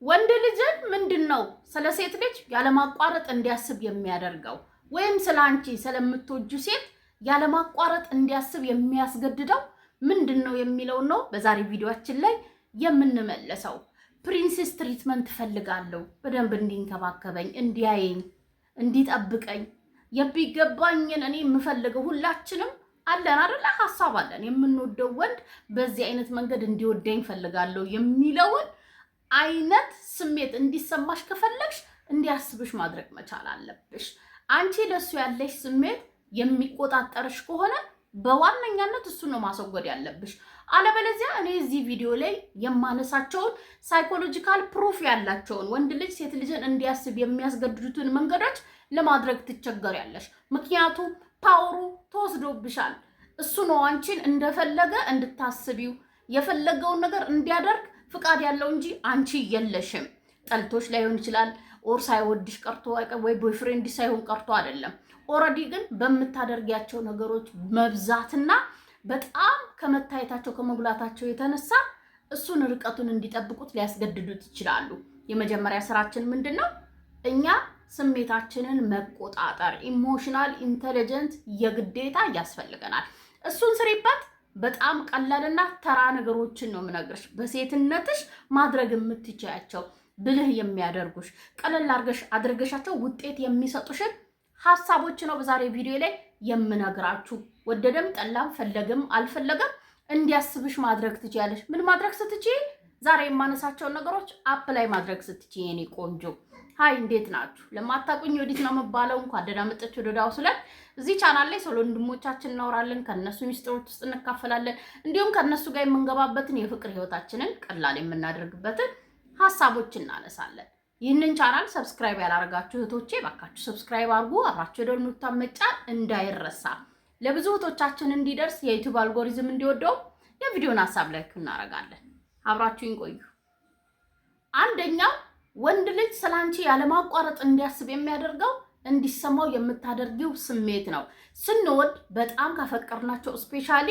ወንድ ልጅን ምንድነው ስለ ሴት ልጅ ያለማቋረጥ እንዲያስብ የሚያደርገው ወይም ስላንቺ ስለምትወጁ ሴት ያለማቋረጥ እንዲያስብ የሚያስገድደው ምንድነው የሚለው ነው በዛሬ ቪዲዮአችን ላይ የምንመለሰው። ፕሪንሴስ ትሪትመንት ፈልጋለሁ፣ በደንብ እንዲንከባከበኝ፣ እንዲያየኝ፣ እንዲጠብቀኝ የሚገባኝን እኔ የምፈልገው ሁላችንም አለን አይደል? ሐሳብ አለን። የምንወደው ወንድ በዚህ አይነት መንገድ እንዲወደኝ ፈልጋለሁ የሚለውን አይነት ስሜት እንዲሰማሽ ከፈለግሽ እንዲያስብሽ ማድረግ መቻል አለብሽ። አንቺ ለሱ ያለሽ ስሜት የሚቆጣጠርሽ ከሆነ በዋነኛነት እሱ ነው ማስወገድ ያለብሽ። አለበለዚያ እኔ እዚህ ቪዲዮ ላይ የማነሳቸውን ሳይኮሎጂካል ፕሩፍ ያላቸውን ወንድ ልጅ ሴት ልጅን እንዲያስብ የሚያስገድዱትን መንገዶች ለማድረግ ትቸገሪያለሽ። ምክንያቱም ፓወሩ ተወስዶብሻል። እሱ ነው አንቺን እንደፈለገ እንድታስቢው የፈለገውን ነገር እንዲያደርግ ፍቃድ ያለው እንጂ አንቺ የለሽም። ጠልቶሽ ላይሆን ይችላል፣ ኦር ሳይወድሽ ቀርቶ ወይ ቦይፍሬንድ ሳይሆን ቀርቶ አይደለም። ኦሬዲ ግን በምታደርጊያቸው ነገሮች መብዛትና በጣም ከመታየታቸው ከመጉላታቸው የተነሳ እሱን ርቀቱን እንዲጠብቁት ሊያስገድዱት ይችላሉ። የመጀመሪያ ስራችን ምንድነው? እኛ ስሜታችንን መቆጣጠር፣ ኢሞሽናል ኢንተለጀንት የግዴታ ያስፈልገናል። እሱን ስሪበት። በጣም ቀላልና ተራ ነገሮችን ነው የምነግርሽ። በሴትነትሽ ማድረግ የምትችያቸው ብልህ የሚያደርጉሽ ቀለል አድርገሻቸው ውጤት የሚሰጡሽን ሐሳቦች ነው በዛሬ ቪዲዮ ላይ የምነግራችሁ። ወደደም ጠላም ፈለገም አልፈለገም እንዲያስብሽ ማድረግ ትችያለሽ። ምን ማድረግ ስትችይ? ዛሬ የማነሳቸውን ነገሮች አፕላይ ማድረግ ስትችይ የኔ ቆንጆ። ሃይ እንዴት ናችሁ? ለማታውቁኝ ወዲት ነው የምባለው። እንኳን ደህና መጣችሁ ወደ ዳው ስለ እዚህ ቻናል ላይ ስለ ወንድሞቻችን እናወራለን፣ ከነሱ ሚስጥሮች ውስጥ እንካፈላለን፣ እንዲሁም ከነሱ ጋር የምንገባበትን የፍቅር ህይወታችንን ቀላል የምናደርግበትን ሐሳቦች እናነሳለን። ይህንን ቻናል ሰብስክራይብ ያላረጋችሁ እህቶቼ ባካችሁ ሰብስክራይብ አድርጉ። አብራችሁ ደወል ምልክቱን መጫን እንዳይረሳ። ለብዙ እህቶቻችን እንዲደርስ የዩቲዩብ አልጎሪዝም እንዲወደው የቪዲዮን ሐሳብ ላይክ እናረጋለን። አብራችሁኝ ቆዩ። አንደኛው ወንድ ልጅ ስላንቺ ያለማቋረጥ እንዲያስብ የሚያደርገው እንዲሰማው የምታደርጊው ስሜት ነው። ስንወድ በጣም ካፈቀርናቸው ስፔሻሊ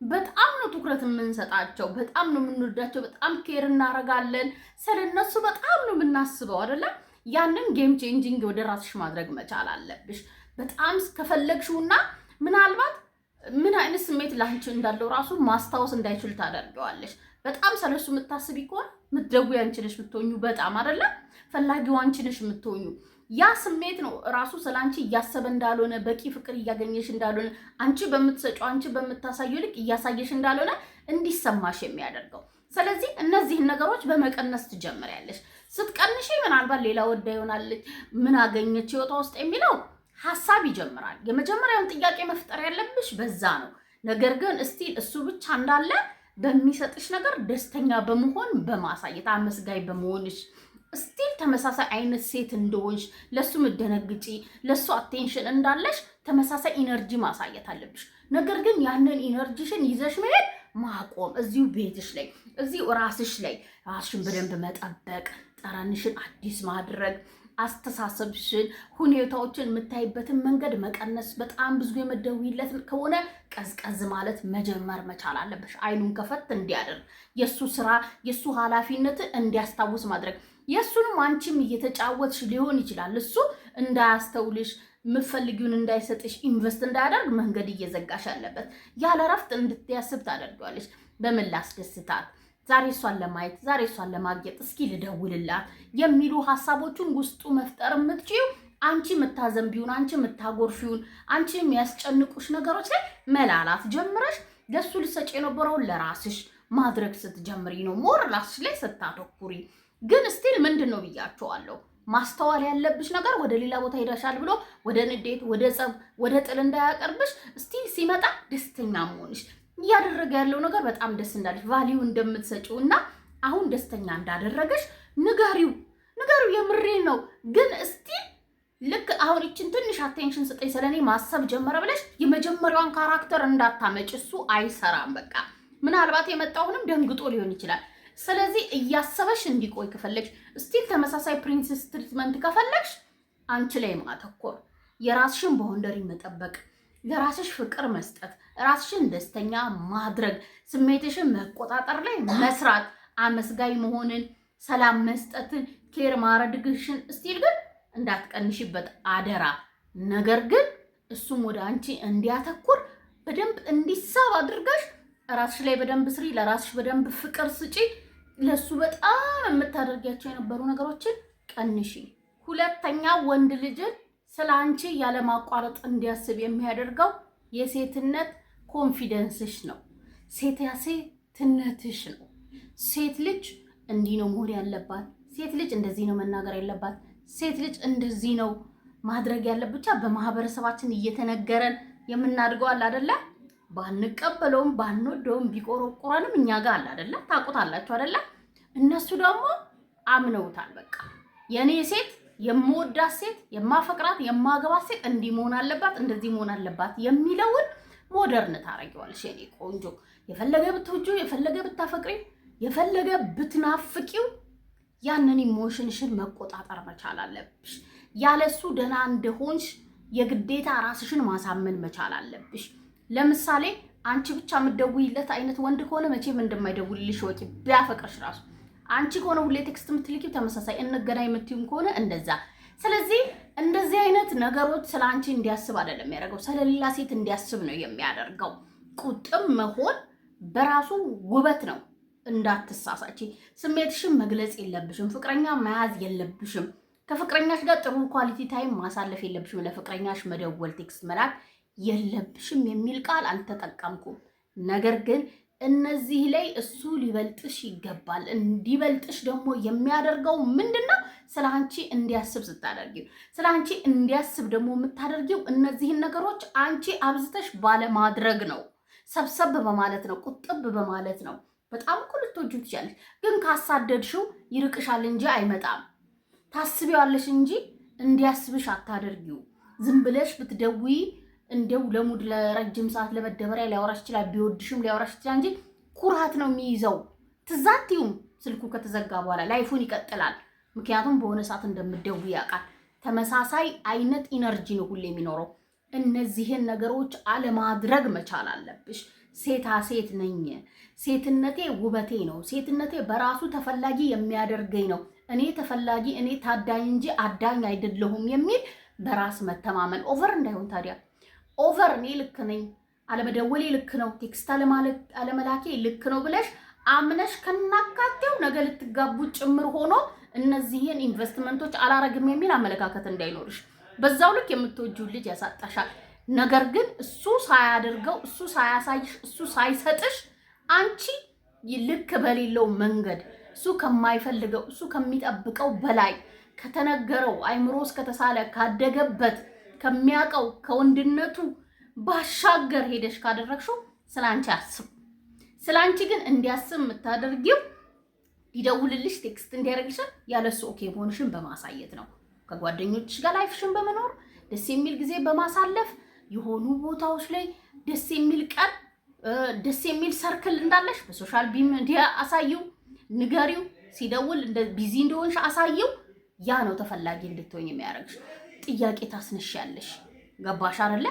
በጣም ነው ትኩረት የምንሰጣቸው፣ በጣም ነው የምንወዳቸው፣ በጣም ኬር እናረጋለን። ስለነሱ በጣም ነው የምናስበው አይደለ? ያንን ጌም ቼንጂንግ ወደ ራስሽ ማድረግ መቻል አለብሽ። በጣም ከፈለግሽውና ምናልባት ምን አይነት ስሜት ላንቺ እንዳለው ራሱ ማስታወስ እንዳይችል ታደርገዋለሽ። በጣም ስለሱ የምታስቢ ከሆነ ምትደውይ አንቺ ነሽ የምትሆኙ፣ በጣም አይደለ? ፈላጊው አንቺ ነሽ የምትሆኙ። ያ ስሜት ነው ራሱ ስላንቺ እያሰበ እንዳልሆነ፣ በቂ ፍቅር እያገኘሽ እንዳልሆነ፣ አንቺ በምትሰጪው አንቺ በምታሳየው ልክ እያሳየሽ እንዳልሆነ እንዲሰማሽ የሚያደርገው። ስለዚህ እነዚህን ነገሮች በመቀነስ ትጀምሪያለሽ። ስትቀንሺ ምናልባት ሌላ ወዳ ይሆናለች፣ ምን አገኘች ህይወቷ ውስጥ የሚለው ሐሳብ ይጀምራል። የመጀመሪያውን ጥያቄ መፍጠር ያለብሽ በዛ ነው። ነገር ግን እስቲል እሱ ብቻ እንዳለ በሚሰጥሽ ነገር ደስተኛ በመሆን በማሳየት አመስጋኝ በመሆንሽ ስቲል ተመሳሳይ አይነት ሴት እንደሆንሽ ለሱ ምደነግጪ ለሱ አቴንሽን እንዳለሽ ተመሳሳይ ኢነርጂ ማሳየት አለብሽ። ነገር ግን ያንን ኢነርጂሽን ይዘሽ መሄድ ማቆም፣ እዚሁ ቤትሽ ላይ እዚሁ ራስሽ ላይ ራስሽን በደንብ መጠበቅ፣ ጠረንሽን አዲስ ማድረግ፣ አስተሳሰብሽን ሁኔታዎችን የምታይበትን መንገድ መቀነስ። በጣም ብዙ የመደውይለት ከሆነ ቀዝቀዝ ማለት መጀመር መቻል አለብሽ። አይኑን ከፈት እንዲያደርግ የሱ ስራ የሱ ኃላፊነት እንዲያስታውስ ማድረግ። የሱንም አንቺም እየተጫወትሽ ሊሆን ይችላል። እሱ እንዳያስተውልሽ የምትፈልጊውን እንዳይሰጥሽ ኢንቨስት እንዳያደርግ መንገድ እየዘጋሽ ያለበት ያለ ረፍት እንድትያስብ ታደርጊዋለሽ። በምን ላስደስታት፣ ዛሬ እሷን ለማየት፣ ዛሬ እሷን ለማግኘት፣ እስኪ ልደውልላት የሚሉ ሐሳቦችን ውስጡ መፍጠር የምትችይው አንቺ የምታዘንቢውን፣ አንቺ የምታጎርፊውን፣ አንቺ የሚያስጨንቁሽ ነገሮች ላይ መላላት ጀምረሽ ለሱ ልሰጪ የነበረውን ለራስሽ ማድረግ ስትጀምሪ ነው። ሞር ራስሽ ላይ ስታተኩሪ። ግን ስቲል ምንድነው ብያቸዋለሁ፣ ማስተዋል ያለብሽ ነገር ወደ ሌላ ቦታ ሄዳሻል ብሎ ወደ ንዴት፣ ወደ ጸብ፣ ወደ ጥል እንዳያቀርብሽ ስቲል ሲመጣ ደስተኛ መሆንሽ እያደረገ ያለው ነገር በጣም ደስ እንዳለሽ ቫልዩ እንደምትሰጪው እና አሁን ደስተኛ እንዳደረገሽ ንገሪው። የምሬ ነው። ግን ስቲል ልክ አሁን እቺን ትንሽ አቴንሽን ስጠኝ ስለኔ ማሰብ ጀመረ ብለሽ የመጀመሪያውን ካራክተር እንዳታመጭ። እሱ አይሰራም። በቃ ምናልባት የመጣውንም ደንግጦ ሊሆን ይችላል። ስለዚህ እያሰበሽ እንዲቆይ ከፈለግሽ ስቲል ተመሳሳይ ፕሪንሰስ ትሪትመንት ከፈለግሽ አንቺ ላይ ማተኮር፣ የራስሽን ባውንደሪ መጠበቅ፣ ለራስሽ ፍቅር መስጠት፣ ራስሽን ደስተኛ ማድረግ፣ ስሜትሽን መቆጣጠር ላይ መስራት፣ አመስጋኝ መሆንን ሰላም መስጠትን ኬር ማረድግሽን ስቲል ግን እንዳትቀንሽበት አደራ። ነገር ግን እሱም ወደ አንቺ እንዲያተኩር በደንብ እንዲሳብ አድርገሽ ራስሽ ላይ በደንብ ስሪ። ለራስሽ በደንብ ፍቅር ስጪ። ለሱ በጣም የምታደርጊያቸው የነበሩ ነገሮችን ቀንሺ። ሁለተኛ ወንድ ልጅን ስለ አንቺ ያለማቋረጥ እንዲያስብ የሚያደርገው የሴትነት ኮንፊደንስሽ ነው። ሴትነትሽ ነው። ሴት ልጅ እንዲህ ነው መሆን ያለባት። ሴት ልጅ እንደዚህ ነው መናገር ያለባት። ሴት ልጅ እንደዚህ ነው ማድረግ ያለበት። ብቻ በማህበረሰባችን እየተነገረን የምናድገው አለ አይደለ? ባንቀበለውም ባንወደውም ቢቆረቆረንም እኛ ጋር አለ አይደለ? ታውቁታላችሁ አይደለ? እነሱ ደግሞ አምነውታል። በቃ የኔ ሴት የምወዳት ሴት የማፈቅራት የማገባት ሴት እንዲህ መሆን አለባት፣ እንደዚህ መሆን አለባት የሚለውን ሞደርን ታረጊዋለሽ የኔ ቆንጆ። የፈለገ ብትወጂው፣ የፈለገ ብታፈቅሪው፣ የፈለገ ብትናፍቂው ያንን ኢሞሽንሽን መቆጣጠር መቻል አለብሽ። ያለሱ ደህና እንደሆንሽ የግዴታ ራስሽን ማሳመን መቻል አለብሽ። ለምሳሌ አንቺ ብቻ የምትደውይለት አይነት ወንድ ከሆነ መቼም እንደማይደውልልሽ ወቂ። ቢያፈቅርሽ ራሱ አንቺ ከሆነ ሁሌ ቴክስት የምትልኪው ተመሳሳይ እንገናኝ የምትይም ከሆነ እንደዛ። ስለዚህ እንደዚህ አይነት ነገሮች ስለ አንቺ እንዲያስብ አይደለም የሚያደርገው፣ ስለሌላ ሴት እንዲያስብ ነው የሚያደርገው። ቁጥብ መሆን በራሱ ውበት ነው። እንዳትሳሳቺ። ስሜትሽን መግለጽ የለብሽም። ፍቅረኛ መያዝ የለብሽም። ከፍቅረኛሽ ጋር ጥሩ ኳሊቲ ታይም ማሳለፍ የለብሽም። ለፍቅረኛሽ መደወል፣ ቴክስት መላክ የለብሽም የሚል ቃል አልተጠቀምኩም። ነገር ግን እነዚህ ላይ እሱ ሊበልጥሽ ይገባል። እንዲበልጥሽ ደግሞ የሚያደርገው ምንድነው? ስለ አንቺ እንዲያስብ ስታደርጊው። ስለ አንቺ እንዲያስብ ደግሞ የምታደርጊው እነዚህን ነገሮች አንቺ አብዝተሽ ባለማድረግ ነው። ሰብሰብ በማለት ነው። ቁጥብ በማለት ነው። በጣም እኮ ልትወጂው ትችያለሽ፣ ግን ካሳደድሽው ይርቅሻል እንጂ አይመጣም። ታስቢዋለሽ እንጂ እንዲያስብሽ አታደርጊው። ዝም ብለሽ ብትደውይ እንደው ለሙድ ለረጅም ሰዓት ለመደበሪያ ሊያወራሽ ይችላል። ቢወድሽም ሊያወራሽ ይችላል እንጂ ኩራት ነው የሚይዘው። ትዛቲውም ስልኩ ከተዘጋ በኋላ ላይፉን ይቀጥላል። ምክንያቱም በሆነ ሰዓት እንደምትደውይ ያውቃል። ተመሳሳይ አይነት ኢነርጂ ነው ሁሌ የሚኖረው። እነዚህን ነገሮች አለማድረግ መቻል አለብሽ። ሴታ ሴት ነኝ፣ ሴትነቴ ውበቴ ነው፣ ሴትነቴ በራሱ ተፈላጊ የሚያደርገኝ ነው፣ እኔ ተፈላጊ እኔ ታዳኝ እንጂ አዳኝ አይደለሁም የሚል በራስ መተማመን። ኦቨር እንዳይሆን ታዲያ ኦቨር እኔ ልክ ነኝ፣ አለመደወሌ ልክ ነው፣ ቴክስት አለመላኬ ልክ ነው ብለሽ አምነሽ ከናካቴው ነገ ልትጋቡ ጭምር ሆኖ እነዚህን ኢንቨስትመንቶች አላረግም የሚል አመለካከት እንዳይኖርሽ። በዛው ልክ የምትወጂው ልጅ ያሳጣሻል። ነገር ግን እሱ ሳያደርገው፣ እሱ ሳያሳይሽ፣ እሱ ሳይሰጥሽ አንቺ ልክ በሌለው መንገድ እሱ ከማይፈልገው እሱ ከሚጠብቀው በላይ ከተነገረው አይምሮ እስከተሳለ ካደገበት ከሚያውቀው ከወንድነቱ ባሻገር ሄደሽ ካደረግሽው ስላንቺ አስብ። ስላንቺ ግን እንዲያስብ የምታደርጊው ሊደውልልሽ ቴክስት እንዲያደርግሽ ያለሱ ኦኬ መሆንሽን በማሳየት ነው። ከጓደኞችሽ ጋር ላይፍሽን በመኖር ደስ የሚል ጊዜ በማሳለፍ የሆኑ ቦታዎች ላይ ደስ የሚል ቀን ደስ የሚል ሰርክል እንዳለሽ በሶሻል ሚዲያ አሳየው፣ ንገሪው። ሲደውል እንደ ቢዚ እንደሆንሽ አሳየው። ያ ነው ተፈላጊ እንድትሆኝ የሚያደርግሽ። ጥያቄ ታስነሻለሽ። ገባሽ አይደለ?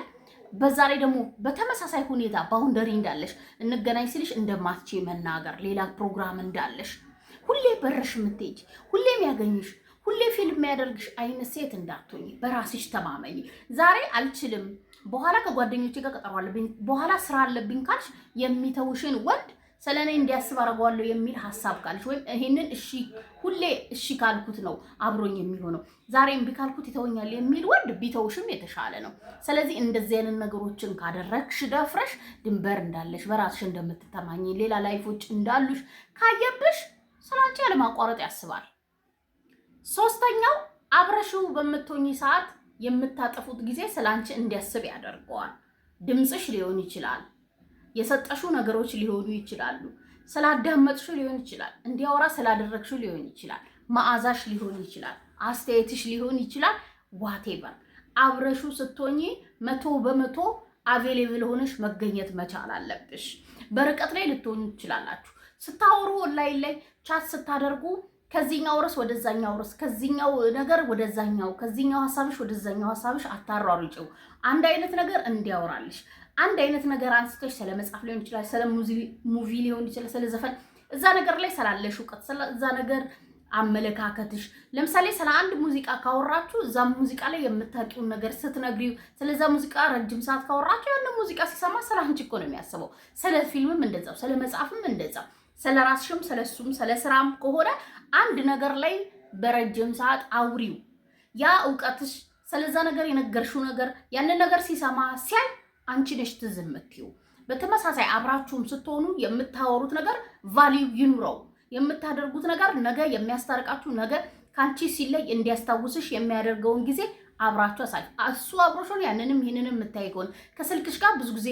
በዛ ላይ ደግሞ በተመሳሳይ ሁኔታ ባውንደሪ እንዳለሽ እንገናኝ ሲልሽ እንደማትቼ መናገር፣ ሌላ ፕሮግራም እንዳለሽ፣ ሁሌ በረሽ የምትሄጂ፣ ሁሌ የሚያገኝሽ፣ ሁሌ ፊልም የሚያደርግሽ አይነት ሴት እንዳትሆኝ። በራስሽ ተማመኝ። ዛሬ አልችልም፣ በኋላ ከጓደኞቼ ጋር ቀጠሮ አለብኝ፣ በኋላ ስራ አለብኝ ካልሽ የሚተውሽን ወንድ ስለኔ እንዲያስብ አደርገዋለሁ የሚል ሐሳብ ካልሽ፣ ወይም ይሄንን እሺ ሁሌ እሺ ካልኩት ነው አብሮኝ የሚሆነው፣ ዛሬ እምቢ ካልኩት ይተወኛል የሚል ወንድ ቢተውሽም የተሻለ ነው። ስለዚህ እንደዚህ አይነት ነገሮችን ካደረግሽ ደፍረሽ ድንበር እንዳለሽ፣ በራስሽ እንደምትተማኝ፣ ሌላ ላይፎች እንዳሉሽ ካየብሽ ስላንቺ ያለማቋረጥ ያስባል። ሶስተኛው አብረሽው በምትሆኚ ሰዓት የምታጠፉት ጊዜ ስላንቺ እንዲያስብ ያደርገዋል። ድምፅሽ ሊሆን ይችላል፣ የሰጠሽው ነገሮች ሊሆኑ ይችላሉ፣ ስላዳመጥሽው ሊሆን ይችላል፣ እንዲያወራ ስላደረግሽው ሊሆን ይችላል፣ መዓዛሽ ሊሆን ይችላል፣ አስተያየትሽ ሊሆን ይችላል። ዋቴቨር አብረሽው ስትሆኚ 100% አቬሌብል ሆነሽ መገኘት መቻል አለብሽ። በርቀት ላይ ልትሆኑ ትችላላችሁ። ስታወሩ ኦንላይን ላይ ቻት ስታደርጉ ከዚህኛው ርዕስ ወደዛኛው ርዕስ፣ ከዚህኛው ነገር ወደዛኛው፣ ከዚህኛው ሐሳብሽ ወደዛኛው ሐሳብሽ አታሯሩጪው። አንድ አይነት ነገር እንዲያወራልሽ፣ አንድ አይነት ነገር አንስተሽ ስለ መጽሐፍ ሊሆን ይችላል፣ ስለ ሙቪ ሊሆን ይችላል፣ ስለ ዘፈን፣ እዛ ነገር ላይ ስላለሽ እውቀት፣ እዛ ነገር አመለካከትሽ ለምሳሌ ስለ አንድ ሙዚቃ ካወራችሁ እዛ ሙዚቃ ላይ የምታውቂውን ነገር ስትነግሪው ስለዛ ሙዚቃ ረጅም ሰዓት ካወራችሁ ያን ሙዚቃ ሲሰማ ስለ አንቺ እኮ ነው የሚያስበው። ስለ ፊልምም እንደዛው፣ ስለ መጽሐፍም እንደዛው፣ ስለ ራስሽም ስለሱም ስለ ስራም ከሆነ አንድ ነገር ላይ በረጅም ሰዓት አውሪው። ያ እውቀትሽ ስለዛ ነገር የነገርሽው ነገር ያንን ነገር ሲሰማ ሲያይ አንቺ ነሽ ትዝ የምትይው። በተመሳሳይ አብራችሁም ስትሆኑ የምታወሩት ነገር ቫልዩ ይኑረው። የምታደርጉት ነገር ነገ የሚያስታርቃችሁ ነገ ካንቺ ሲለይ እንዲያስታውስሽ የሚያደርገውን ጊዜ አብራችሁ አሳልፉ። እሱ አብሮሽን ያንንም ይሄንንም የምታይ ከሆነ ከስልክሽ ጋር ብዙ ጊዜ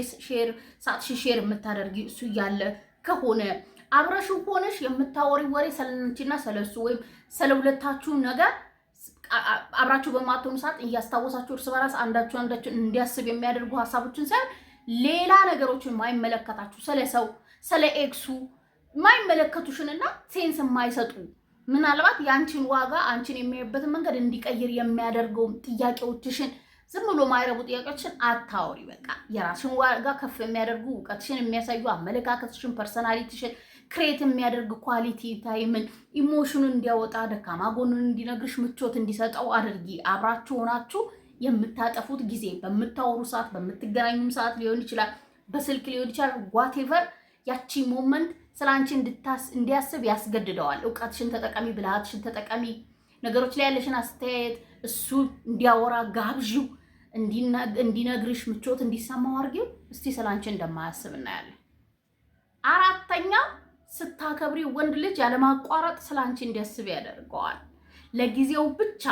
ሼር የምታደርጊ እሱ እያለ ከሆነ አብረሽው ሆነሽ የምታወሪ ወሬ ስለንቺና ስለሱ ወይም ስለሁለታችሁ ነገር አብራችሁ በማትሆኑ ሰዓት እያስታወሳችሁ እርስ በራስ አንዳችሁ እንዲያስብ የሚያደርጉ ሐሳቦችን ሳይሆን ሌላ ነገሮችን ማይመለከታችሁ ስለሰው ስለ ኤክሱ ማይመለከቱሽንና ሴንስ የማይሰጡ ምናልባት ያንቺን ዋጋ አንቺን የሚያይበትን መንገድ እንዲቀይር የሚያደርገው ጥያቄዎችሽን ዝም ብሎ ማይረቡ ጥያቄዎችን አታወሪ። በቃ የራስሽን ዋጋ ከፍ የሚያደርጉ እውቀትሽን የሚያሳዩ አመለካከትሽን ፐርሰናሊቲሽን ክሬት የሚያደርግ ኳሊቲ ታይምን ኢሞሽኑን እንዲያወጣ ደካማ ጎኑን እንዲነግርሽ ምቾት እንዲሰጠው አድርጊ። አብራችሁ ሆናችሁ የምታጠፉት ጊዜ በምታወሩ ሰዓት በምትገናኙም ሰዓት ሊሆን ይችላል፣ በስልክ ሊሆን ይችላል። ዋቴቨር ያቺ ሞመንት ስላንቺ እንዲያስብ ያስገድደዋል። እውቀትሽን ተጠቀሚ፣ ብልሃትሽን ተጠቀሚ። ነገሮች ላይ ያለሽን አስተያየት እሱ እንዲያወራ ጋብዢው፣ እንዲነግርሽ ምቾት እንዲሰማው አድርጊው። እስቲ ስላንቺ እንደማያስብ እናያለን። አራተኛ ስታከብሪ ወንድ ልጅ ያለማቋረጥ ስላንቺ እንዲያስብ ያደርገዋል። ለጊዜው ብቻ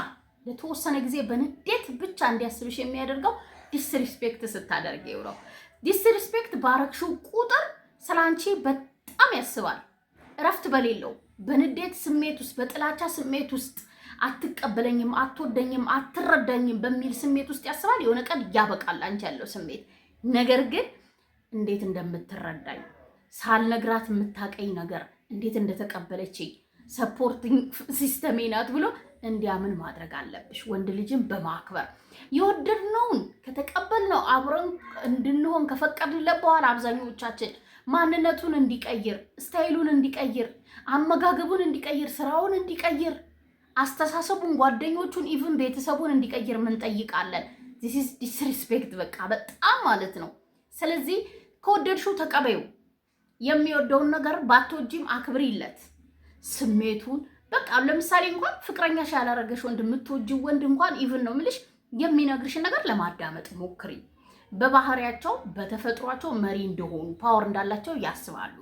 ለተወሰነ ጊዜ በንዴት ብቻ እንዲያስብሽ የሚያደርገው ዲስሪስፔክት ስታደርጊው ነው። ዲስሪስፔክት ባረግሽው ቁጥር ስላንቺ በጣም ያስባል። እረፍት በሌለው በንዴት ስሜት ውስጥ በጥላቻ ስሜት ውስጥ አትቀበለኝም፣ አትወደኝም፣ አትረዳኝም በሚል ስሜት ውስጥ ያስባል። የሆነ ቀን ያበቃል አንቺ ያለው ስሜት። ነገር ግን እንዴት እንደምትረዳኝ ሳልነግራት የምታቀኝ ነገር እንዴት እንደተቀበለችኝ ሰፖርቲንግ ሲስተሜ ናት ብሎ እንዲያምን ማድረግ አለብሽ። ወንድ ልጅን በማክበር የወደድነውን ከተቀበልነው አብረን እንድንሆን ከፈቀድለት በኋላ አብዛኞቻችን ማንነቱን እንዲቀይር፣ ስታይሉን እንዲቀይር፣ አመጋገቡን እንዲቀይር፣ ስራውን እንዲቀይር፣ አስተሳሰቡን፣ ጓደኞቹን፣ ኢቭን ቤተሰቡን እንዲቀይር ምን ጠይቃለን? this is disrespect በቃ በጣም ማለት ነው። ስለዚህ ከወደድሽው ተቀበዩ። የሚወደውን ነገር ባትወጂም አክብሪለት ስሜቱን። በቃ ለምሳሌ እንኳን ፍቅረኛሽ ያላረገሽ ወንድ የምትወጂው ወንድ እንኳን ኢቭን ነው ምልሽ የሚነግርሽን ነገር ለማዳመጥ ሞክሪ። በባህሪያቸው በተፈጥሯቸው መሪ እንደሆኑ ፓወር እንዳላቸው ያስባሉ።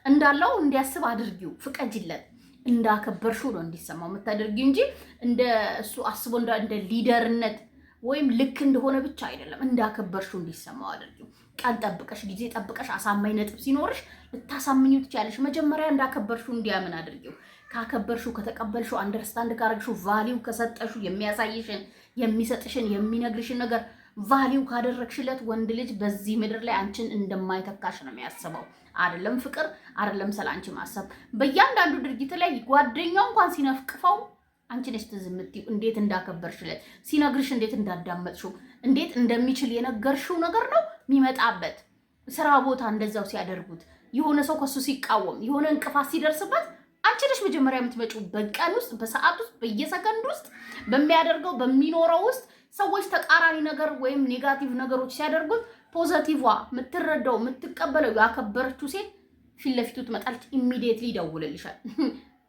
እንዳለው እንዲያስብ አድርጊው፣ ፍቀጅለት። እንዳከበርሽው ነው እንዲሰማው የምታደርጊው እንጂ እንደ እሱ አስቦ እንደ ሊደርነት ወይም ልክ እንደሆነ ብቻ አይደለም። እንዳከበርሽው እንዲሰማው አድርጊው። ቀን ጠብቀሽ ጊዜ ጠብቀሽ አሳማኝ ነጥብ ሲኖርሽ ልታሳምኚው ትችያለሽ። መጀመሪያ እንዳከበርሽው እንዲያምን አድርጊው። ካከበርሽው፣ ከተቀበልሽው፣ አንደርስታንድ ካረግሽው፣ ቫሊው ከሰጠሽው፣ የሚያሳይሽን፣ የሚሰጥሽን፣ የሚነግርሽን ነገር ቫሊው ካደረግሽለት ወንድ ልጅ በዚህ ምድር ላይ አንቺን እንደማይተካሽ ነው የሚያስበው። አይደለም ፍቅር፣ አይደለም ሰላንቺ ማሰብ። በእያንዳንዱ ድርጊት ላይ ጓደኛው እንኳን ሲነፍቅፈው አንቺ ነሽ ትዝ የምትይው። እንዴት እንዳከበርሽለት ሲነግርሽ፣ እንዴት እንዳዳመጥሽው፣ እንዴት እንደሚችል የነገርሽው ነገር ነው የሚመጣበት። ስራ ቦታ እንደዛው ሲያደርጉት፣ የሆነ ሰው ከሱ ሲቃወም፣ የሆነ እንቅፋት ሲደርስበት አንቺ ነሽ መጀመሪያ የምትመጪው። በቀን ውስጥ፣ በሰዓት ውስጥ፣ በየሰከንድ ውስጥ በሚያደርገው በሚኖረው ውስጥ ሰዎች ተቃራኒ ነገር ወይም ኔጋቲቭ ነገሮች ሲያደርጉት ፖዚቲቭዋ የምትረዳው የምትቀበለው ያከበረችው ሴት ፊት ለፊቱ ትመጣለች። ኢሚዲየትሊ ይደውልልሻል፣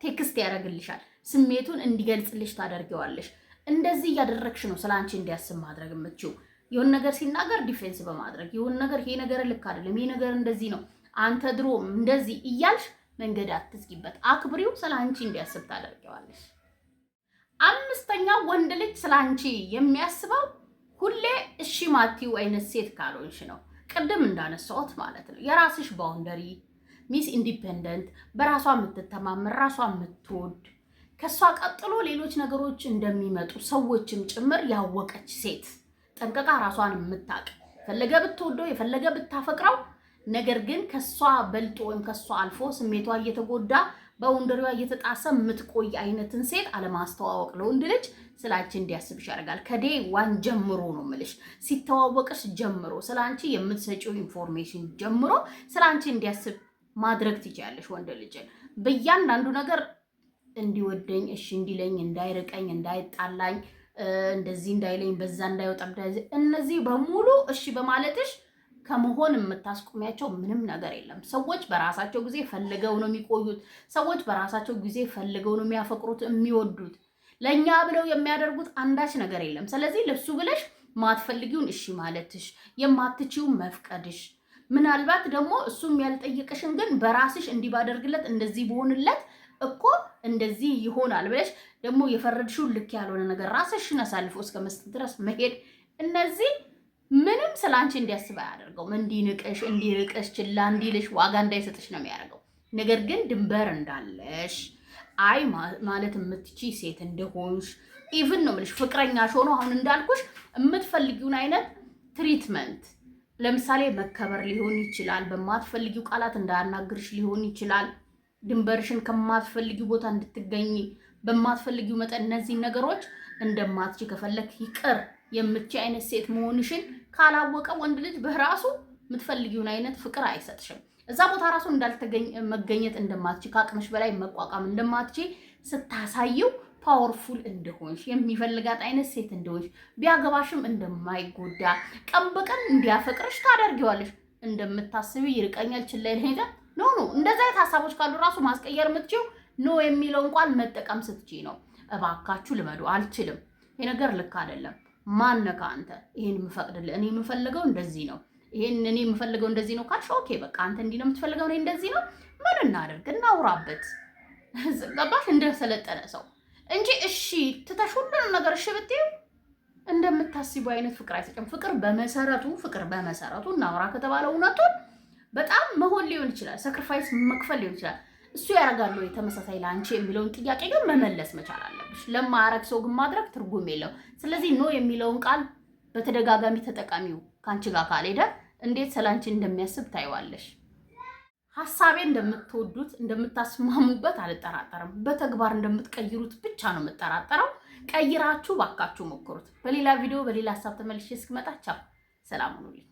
ቴክስት ያደርግልሻል፣ ስሜቱን እንዲገልጽልሽ ታደርጊዋለሽ። እንደዚህ እያደረግሽ ነው ስለአንቺ እንዲያስብ ማድረግ የምትችው። የሆነ ነገር ሲናገር ዲፌንስ በማድረግ የሆነ ነገር ይሄ ነገር ልክ አይደለም፣ ይሄ ነገር እንደዚህ ነው፣ አንተ ድሮ እንደዚህ እያልሽ መንገድ አትዝጊበት። አክብሪው፣ ስለአንቺ እንዲያስብ ታደርጊዋለሽ። አምስተኛ ወንድ ልጅ ስለአንቺ የሚያስበው ሁሌ እሺ ማቲው አይነት ሴት ካልሆንሽ ነው። ቅድም እንዳነሳሁት ማለት ነው። የራስሽ ባውንደሪ ሚስ ኢንዲፔንደንት፣ በራሷ የምትተማመን፣ ራሷ የምትወድ፣ ከሷ ቀጥሎ ሌሎች ነገሮች እንደሚመጡ ሰዎችም ጭምር ያወቀች ሴት፣ ጠንቀቃ ራሷን የምታውቅ፣ የፈለገ ብትወደው የፈለገ ብታፈቅረው፣ ነገር ግን ከሷ በልጦ ወይም ከሷ አልፎ ስሜቷ እየተጎዳ በወንደሪዋ እየተጣሰ የምትቆይ አይነትን ሴት አለማስተዋወቅ ለወንድ ልጅ ስላንቺ እንዲያስብሽ ያደርጋል። ከዴይ ዋን ጀምሮ ነው የምልሽ፣ ሲተዋወቅሽ ጀምሮ ስላንቺ የምትሰጪው ኢንፎርሜሽን ጀምሮ ስላንቺ እንዲያስብ ማድረግ ትችያለሽ። ወንድ ልጅ በእያንዳንዱ ነገር እንዲወደኝ እሺ እንዲለኝ እንዳይርቀኝ እንዳይጣላኝ እንደዚህ እንዳይለኝ በዛ እንዳይወጣ እነዚህ በሙሉ እሺ በማለትሽ ከመሆን የምታስቆሚያቸው ምንም ነገር የለም። ሰዎች በራሳቸው ጊዜ ፈልገው ነው የሚቆዩት። ሰዎች በራሳቸው ጊዜ ፈልገው ነው የሚያፈቅሩት የሚወዱት። ለኛ ብለው የሚያደርጉት አንዳች ነገር የለም። ስለዚህ ለሱ ብለሽ ማትፈልጊውን እሺ ማለትሽ የማትችይውን መፍቀድሽ ምናልባት ደግሞ እሱም ያልጠየቀሽን ግን በራስሽ እንዲህ ባደርግለት እንደዚህ በሆንለት እኮ እንደዚህ ይሆናል ብለሽ ደግሞ የፈረድሽውን ልክ ያልሆነ ነገር ራስሽን አሳልፎ እስከ መስጠት ድረስ መሄድ እነዚህ ምንም ስላንቺ እንዲያስብ አያደርገውም። እንዲንቅሽ፣ እንዲርቅሽ፣ ችላ እንዲልሽ፣ ዋጋ እንዳይሰጥሽ ነው የሚያደርገው። ነገር ግን ድንበር እንዳለሽ አይ ማለት የምትችይ ሴት እንደሆንሽ ኢቭን ነው የምልሽ ፍቅረኛሽ ሆኖ አሁን እንዳልኩሽ የምትፈልጊውን አይነት ትሪትመንት ለምሳሌ መከበር ሊሆን ይችላል። በማትፈልጊው ቃላት እንዳያናግርሽ ሊሆን ይችላል። ድንበርሽን ከማትፈልጊው ቦታ እንድትገኝ በማትፈልጊው መጠን እነዚህ ነገሮች እንደማትች ከፈለክ ይቅር የምትችይ አይነት ሴት መሆንሽን ካላወቀ ወንድ ልጅ በራሱ የምትፈልጊውን አይነት ፍቅር አይሰጥሽም። እዛ ቦታ ራሱ መገኘት እንደማትች ከአቅምሽ በላይ መቋቋም እንደማትች ስታሳየው ፓወርፉል እንደሆንሽ የሚፈልጋት አይነት ሴት እንደሆንሽ ቢያገባሽም እንደማይጎዳ ቀን በቀን እንዲያፈቅርሽ ታደርጊዋለሽ። እንደምታስቢ ይርቀኛል ችላ ይለኛል ኖ እንደዛ አይነት ሀሳቦች ካሉ ራሱ ማስቀየር የምትችይው ኖ የሚለውን ቃል መጠቀም ስትችይ ነው። እባካችሁ ልመዱ። አልችልም፣ ይሄ ነገር ልክ አይደለም። ማነካ አንተ ይሄን የምፈቅድልህ? እኔ የምፈልገው እንደዚህ ነው። ይሄን እኔ የምፈልገው እንደዚህ ነው ካልሽ ኦኬ በቃ አንተ እንዲህ ነው የምትፈልገው፣ እኔ እንደዚህ ነው። ምን እናድርግ? እናውራበት። ገባሽ? እንደሰለጠነ ሰው እንጂ እሺ ትተሽ ሁሉንም ነገር እሺ ብትይው እንደምታስቢው አይነት ፍቅር አይሰጭም። ፍቅር በመሰረቱ እናውራ ከተባለ እውነቱን በጣም መሆን ሊሆን ይችላል፣ ሳክሪፋይስ መክፈል ሊሆን ይችላል። እሱ ያደርጋሉ የተመሳሳይ ለአንቺ የሚለውን ጥያቄ ግን መመለስ መቻል አለብሽ። ለማያረግ ሰው ግን ማድረግ ትርጉም የለው። ስለዚህ ኖ የሚለውን ቃል በተደጋጋሚ ተጠቃሚው ከአንቺ ጋር ካልሄደ እንዴት ስላንቺ እንደሚያስብ ታይዋለሽ። ሀሳቤ እንደምትወዱት እንደምታስማሙበት አልጠራጠርም። በተግባር እንደምትቀይሩት ብቻ ነው የምጠራጠረው። ቀይራችሁ ባካችሁ ሞክሩት። በሌላ ቪዲዮ በሌላ ሀሳብ ተመልሼ እስክመጣ ቻው፣ ሰላም ሁኑልኝ።